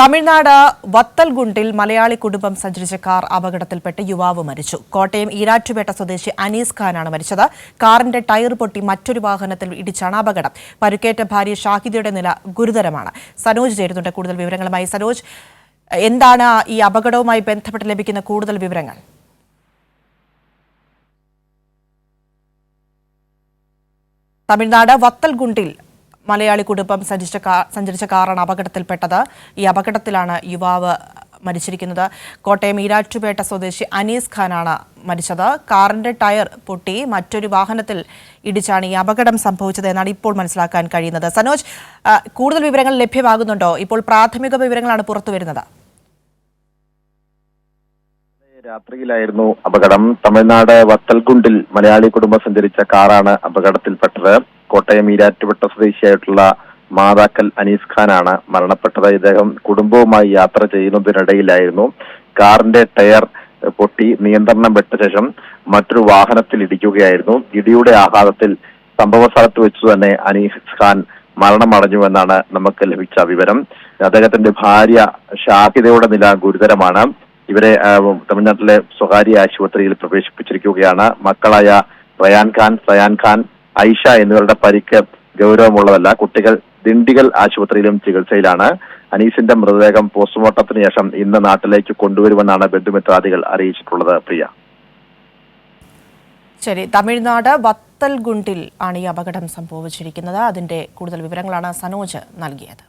തമിഴ്നാട് വത്തൽഗുണ്ടിൽ മലയാളി കുടുംബം സഞ്ചരിച്ച കാർ അപകടത്തിൽപ്പെട്ട് യുവാവ് മരിച്ചു. കോട്ടയം ഈരാറ്റുപേട്ട സ്വദേശി അനീസ് ഖാനാണ് മരിച്ചത്. കാറിന്റെ ടയർ പൊട്ടി മറ്റൊരു വാഹനത്തിൽ ഇടിച്ചാണ് അപകടം. പരിക്കേറ്റ ഭാര്യ ഷാഹിദയുടെ നില ഗുരുതരമാണ്. സനോജ് ചേരുന്നുണ്ട് കൂടുതൽ വിവരങ്ങളുമായി. സനോജ്, എന്താണ് ഈ അപകടവുമായി ബന്ധപ്പെട്ട് ലഭിക്കുന്ന കൂടുതൽ വിവരങ്ങൾ? തമിഴ്നാട് വത്തൽഗുണ്ടിൽ മലയാളി കുടുംബം സഞ്ചരിച്ച കാറാണ് അപകടത്തിൽപ്പെട്ടത്. ഈ അപകടത്തിലാണ് യുവാവ് മരിച്ചിരിക്കുന്നത്. കോട്ടയം ഈരാറ്റുപേട്ട സ്വദേശി അനീസ് ഖാനാണ് മരിച്ചത്. കാറിന്റെ ടയർ പൊട്ടി മറ്റൊരു വാഹനത്തിൽ ഇടിച്ചാണ് ഈ അപകടം സംഭവിച്ചത് എന്നാണ് ഇപ്പോൾ മനസ്സിലാക്കാൻ കഴിയുന്നത്. സനോജ്, കൂടുതൽ വിവരങ്ങൾ ലഭ്യമാകുന്നുണ്ടോ? ഇപ്പോൾ പ്രാഥമിക വിവരങ്ങളാണ് പുറത്തുവരുന്നത്. രാത്രിയിലായിരുന്നു അപകടം. തമിഴ്നാട് വത്തൽഗുണ്ടിൽ മലയാളി കുടുംബം സഞ്ചരിച്ച കാറാണ് അപകടത്തിൽപ്പെട്ടത്. കോട്ടയം ഈരാറ്റുപേട്ട സ്വദേശിയായിട്ടുള്ള മാതാക്കൽ അനീസ് ഖാനാണ് മരണപ്പെട്ടത്. ഇദ്ദേഹം കുടുംബവുമായി യാത്ര ചെയ്യുന്നതിനിടയിലായിരുന്നു കാറിന്റെ ടയർ പൊട്ടി നിയന്ത്രണം വിട്ട ശേഷം മറ്റൊരു വാഹനത്തിൽ ഇടിക്കുകയായിരുന്നു. ഇടിയുടെ ആഘാതത്തിൽ സംഭവ സ്ഥലത്ത് വെച്ചു തന്നെ അനീസ് ഖാൻ മരണമടഞ്ഞുവെന്നാണ് നമുക്ക് ലഭിച്ച വിവരം. അദ്ദേഹത്തിന്റെ ഭാര്യ ഷാഹിദയുടെ നില ഗുരുതരമാണ്. ഇവരെ തമിഴ്നാട്ടിലെ സ്വകാര്യ ആശുപത്രിയിൽ പ്രവേശിപ്പിച്ചിരിക്കുകയാണ്. മക്കളായ റയാൻ ഖാൻ, സയാൻ ഖാൻ, ഐഷ എന്നിവരുടെ പരിക്ക് ഗൗരവമുള്ളതല്ല. കുട്ടികൾ ദിണ്ടിഗൽ ആശുപത്രിയിലും ചികിത്സയിലാണ്. അനീസിന്റെ മൃതദേഹം പോസ്റ്റ്മോർട്ടത്തിന് ശേഷം ഇന്ന് നാട്ടിലേക്ക് കൊണ്ടുവരുമെന്നാണ് ബന്ധുമിത്രാദികൾ അറിയിച്ചിട്ടുള്ളത്. പ്രിയ, ശരി. തമിഴ്നാട് വത്തൽഗുണ്ടിൽ ആണ് ഈ അപകടം സംഭവിച്ചിരിക്കുന്നത്. അതിന്റെ കൂടുതൽ വിവരങ്ങളാണ് സനോജ് നൽകിയത്.